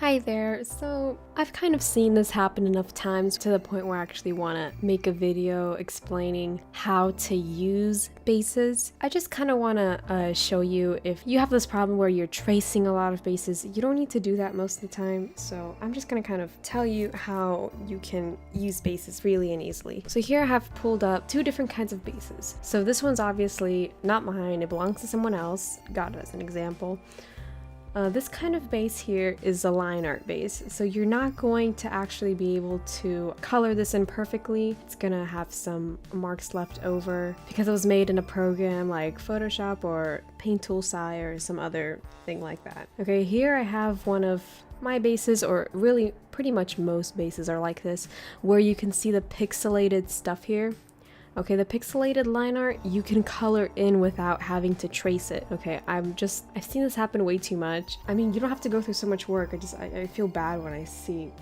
Hi there. So I've kind of seen this happen enough times to the point where I actually want to make a video explaining how to use bases. I just kind of want to show you if you have this problem where you're tracing a lot of bases. You don't need to do that most of the time. So I'm just going to kind of tell you how you can use bases really and easily. So here I have pulled up two different kinds of bases. So this one's obviously not mine. It belongs to someone else. Got it as an example. This kind of base here is a Lineart base, so you're not going to actually be able to color this in perfectly. It's gonna have some marks left over because it was made in a program like Photoshop or Paint Tool SI or some other thing like that. Okay, here I have one of my bases, or really pretty much most bases are like this, where you can see the pixelated stuff here. Okay, the pixelated line art, you can color in without having to trace it. Okay, I've seen this happen way too much. I mean, you don't have to go through so much work. I feel bad when I see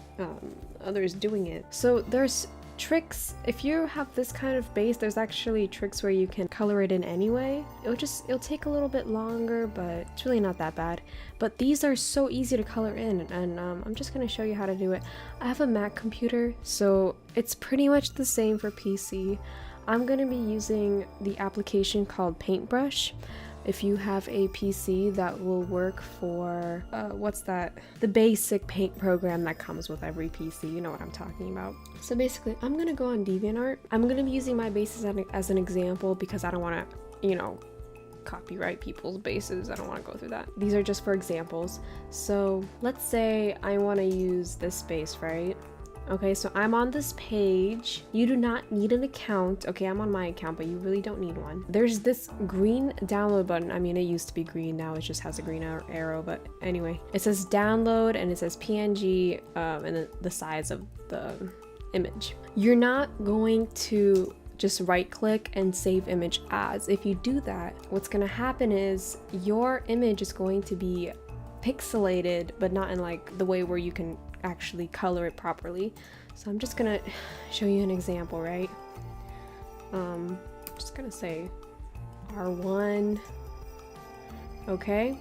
others doing it. So there's tricks. If you have this kind of base, there's actually tricks where you can color it in anyway. It'll take a little bit longer, but it's really not that bad. But these are so easy to color in, and I'm just gonna show you how to do it. I have a Mac computer, so it's pretty much the same for PC. I'm going to be using the application called Paintbrush. If you have a PC, that will work for, the basic paint program that comes with every PC, you know what I'm talking about. So basically, I'm going to go on DeviantArt. I'm going to be using my bases as an example because I don't want to, copyright people's bases. I don't want to go through that. These are just for examples. So let's say I want to use this base, right? Okay, so I'm on this page. You do not need an account. Okay, I'm on my account, but you really don't need one. There's this green download button. I mean, it used to be green, now it just has a green arrow, but anyway. It says download and it says PNG and then the size of the image. You're not going to just right click and save image as. If you do that, what's gonna happen is your image is going to be pixelated, but not in like the way where you can actually color it properly. So I'm just gonna show you an example, right? I'm just gonna say R1. Okay.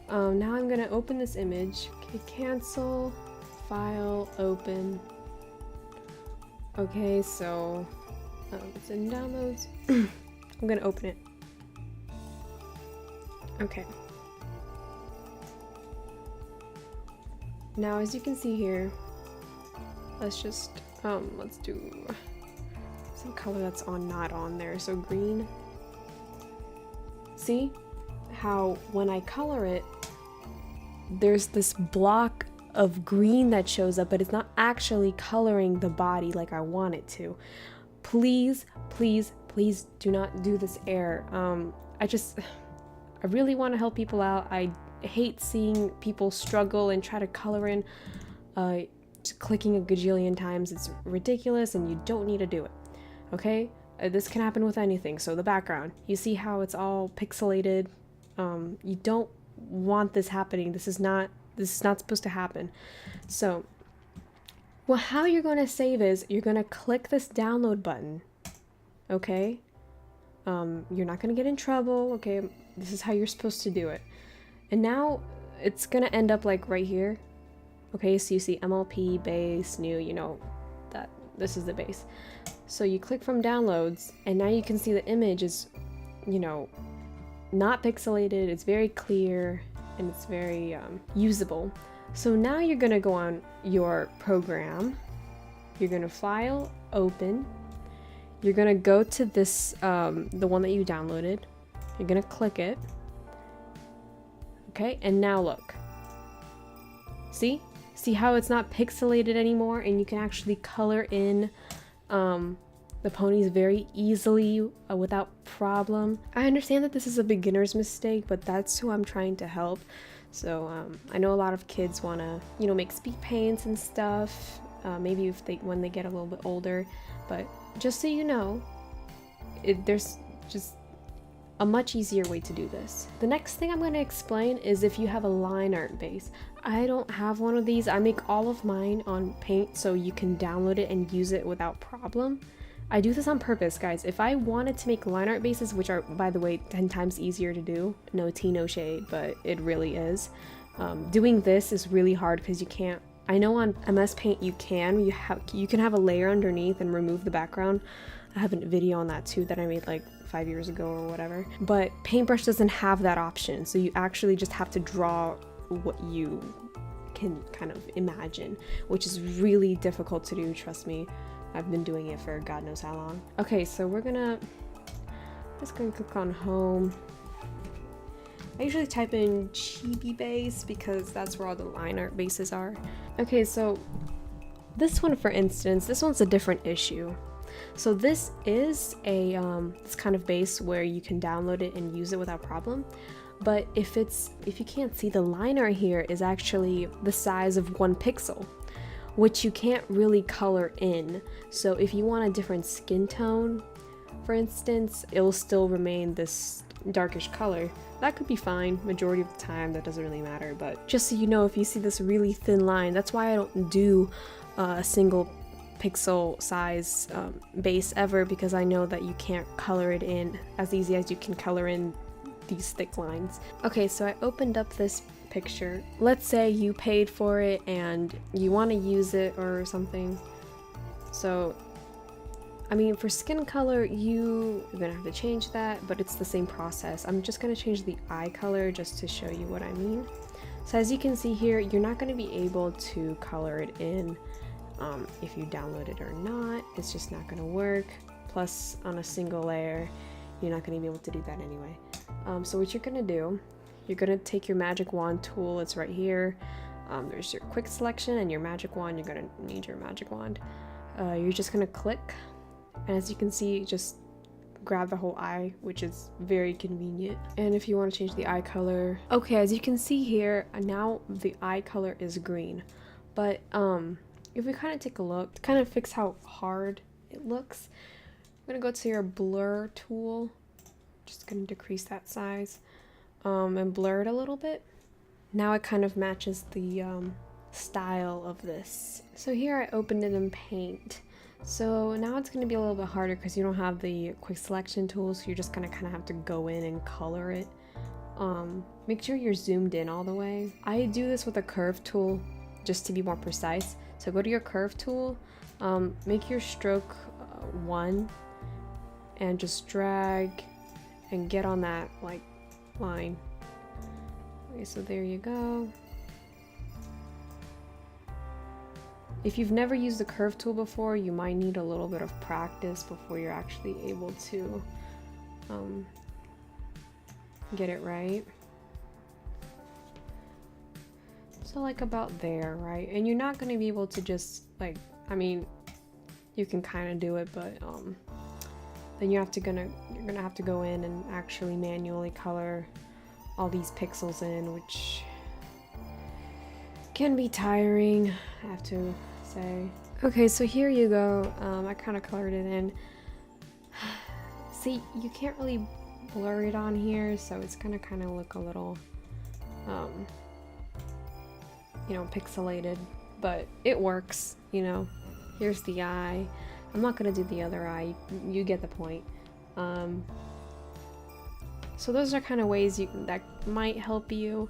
Now I'm gonna open this image. Okay, cancel, file, open. Okay, so it's in downloads. I'm gonna open it. Okay. Now, as you can see here, let's do some color that's not on there. So green. See how when I color it, there's this block of green that shows up, but it's not actually coloring the body like I want it to. Please, please, please do not do this error. I really want to help people out. I hate seeing people struggle and try to color in clicking a gajillion times. It's ridiculous and you don't need to do it. Okay, this can happen with anything. So the background, you see how it's all pixelated. You don't want this happening. This is not supposed to happen. So well, how you're going to save is you're going to click this download button. Okay, you're not going to get in trouble. Okay, this is how you're supposed to do it. And now it's gonna end up like right here. Okay, so you see MLP, base, new, that this is the base. So you click from downloads and now you can see the image is, not pixelated, it's very clear and it's very usable. So now you're gonna go on your program, you're gonna file, open, you're gonna go to this, the one that you downloaded, you're gonna click it. Okay, and now look. See how it's not pixelated anymore, and you can actually color in the ponies very easily without problem. I understand that this is a beginner's mistake, but that's who I'm trying to help. So I know a lot of kids want to, make speed paints and stuff. Maybe when they get a little bit older, but just so you know, there's just a much easier way to do this. The next thing I'm going to explain is if you have a line art base. I don't have one of these. I make all of mine on Paint so you can download it and use it without problem. I do this on purpose, guys. If I wanted to make line art bases, which are, by the way, 10 times easier to do, no tea, no shade, but it really is. Doing this is really hard because you can't, I know on MS Paint you can have a layer underneath and remove the background. I have a video on that too that I made like 5 years ago or whatever. But Paintbrush doesn't have that option, so you actually just have to draw what you can kind of imagine, which is really difficult to do, trust me. I've been doing it for God knows how long. Okay, so just gonna click on home. I usually type in Chibi Base because that's where all the line art bases are. Okay, so this one, for instance, this one's a different issue. So this is a this kind of base where you can download it and use it without problem. But if you can't see, the line art here is actually the size of 1 pixel, which you can't really color in. So if you want a different skin tone, for instance, it will still remain this darkish color. That could be fine majority of the time, that doesn't really matter. But just so you know, if you see this really thin line, that's why I don't do a single pixel size base ever, because I know that you can't color it in as easy as you can color in these thick lines. Okay, so I opened up this picture. Let's say you paid for it and you want to use it or something. So I mean, for skin color, you're gonna have to change that, but it's the same process. I'm just gonna change the eye color just to show you what I mean. So as you can see here, you're not gonna be able to color it in if you download it or not. It's just not gonna work. Plus, on a single layer, you're not gonna be able to do that anyway. So what you're gonna do, you're gonna take your magic wand tool, it's right here. There's your quick selection and your magic wand. You're gonna need your magic wand. You're just gonna click, and as you can see, just grab the whole eye, which is very convenient. And if you want to change the eye color, okay, as you can see here, now the eye color is green. But if we kind of take a look to kind of fix how hard it looks, I'm gonna go to your blur tool, just gonna decrease that size and blur it a little bit. Now it kind of matches the style of this. So here I opened it in Paint. So now it's going to be a little bit harder because you don't have the quick selection tool, so you're just going to kind of have to go in and color it. Make sure you're zoomed in all the way. I do this with a curve tool just to be more precise. So go to your curve tool, make your stroke 1, and just drag and get on that like line. Okay, so there you go. If you've never used the curve tool before, you might need a little bit of practice before you're actually able to get it right. So like about there, right? And you're not going to be able to just like, I mean, you can kind of do it, but then you're gonna have to go in and actually manually color all these pixels in, which can be tiring, I have to say. Okay, so here you go. I kind of colored it in. See, you can't really blur it on here, so it's gonna kind of look a little, you know, pixelated, but it works, you know. Here's the eye. I'm not gonna do the other eye, you get the point. So those are kind of ways that might help you.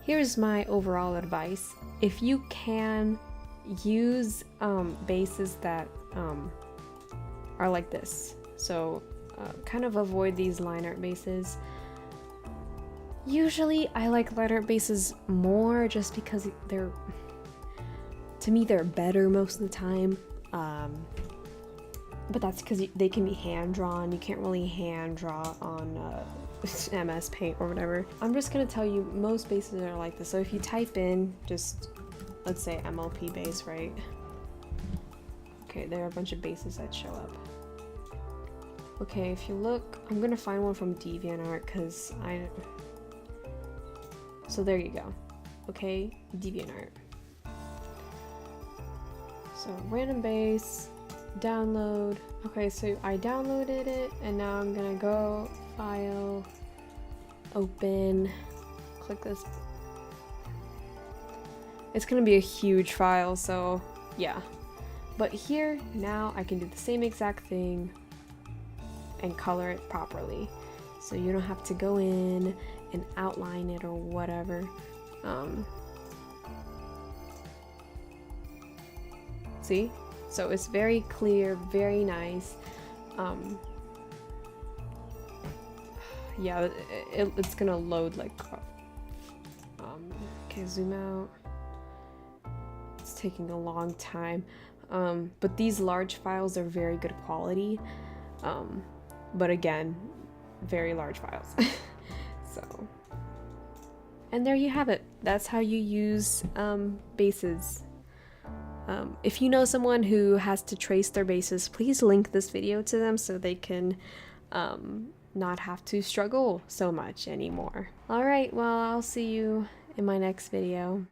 Here's my overall advice. If you can use bases that are like this, so kind of avoid these line art bases. Usually I like line art bases more just because to me they're better most of the time. But that's because they can be hand drawn. You can't really hand draw on MS Paint or whatever. I'm just gonna tell you most bases are like this. So if you type in just, let's say MLP base, right? Okay, there are a bunch of bases that show up. Okay, if you look, I'm gonna find one from DeviantArt because so there you go. Okay, DeviantArt. So random base, download. Okay, so I downloaded it and now I'm gonna go file, open, click this. It's gonna be a huge file, so yeah. But here, now I can do the same exact thing and color it properly. So you don't have to go in and outline it or whatever. See? So it's very clear, very nice. Yeah, it's gonna load like okay, zoom out. It's taking a long time, but these large files are very good quality, but again, very large files. So, and there you have it. That's how you use bases. If you know someone who has to trace their bases, please link this video to them so they can not have to struggle so much anymore. Alright, well, I'll see you in my next video.